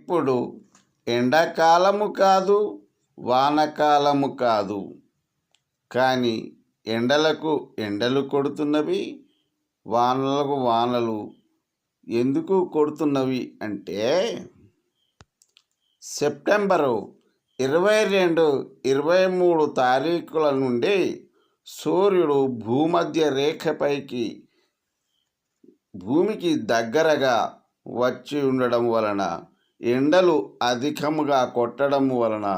ఇప్పుడు ఎండాకాలము కాదు, వానకాలము కాదు, కానీ ఎండలకు ఎండలు కొడుతున్నవి, వానలకు వానలు ఎందుకు కొడుతున్నవి అంటే సెప్టెంబరు 22, 23 తారీఖుల నుండి సూర్యుడు భూమధ్య రేఖపైకి భూమికి దగ్గరగా వచ్చి ఉండడం వలన ఎండలు అధికముగా కొట్టడం వలన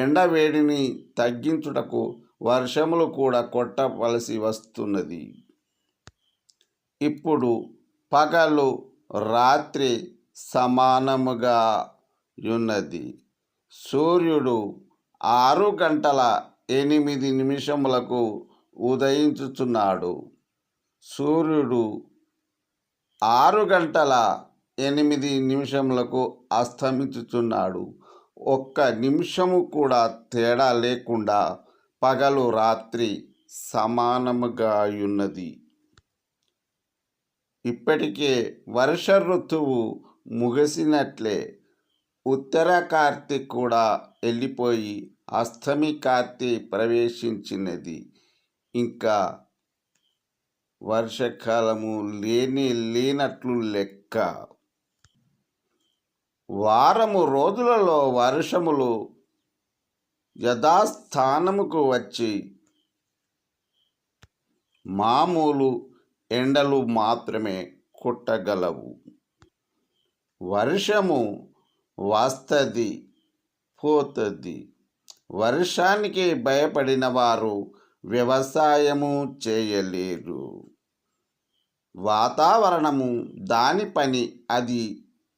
ఎండ వేడిని తగ్గించుటకు వర్షములు కూడా కొట్టవలసి వస్తున్నది. ఇప్పుడు పగలు రాత్రి సమానముగా ఉన్నది. సూర్యుడు 6:08 ఉదయించుచున్నాడు. సూర్యుడు 6:08 అస్తమించుచున్నాడు. ఒక్క నిమిషము కూడా తేడా లేకుండా పగలు రాత్రి సమానముగా ఉన్నది. ఇప్పటికే వర్ష ఋతువు ముగిసినట్లే. ఉత్తర కార్తీ కూడా వెళ్ళిపోయి అష్టమి కార్తీ ప్రవేశించినది. ఇంకా వర్షాకాలము లేనట్లు లెక్క. వారము రోజులలో వర్షములు యథాస్థానముకు వచ్చి మామూలు ఎండలు మాత్రమే కొట్టగలవు. వర్షము వస్తుంది, పోతుంది. వర్షానికి భయపడిన వారు వ్యవసాయము చేయలేరు. వాతావరణము దాని పని అది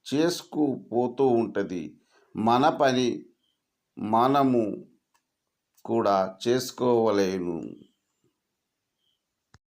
చేసుకుపోతూ ఉంటుంది. మన పని మనము కూడా చేసుకోవలేను.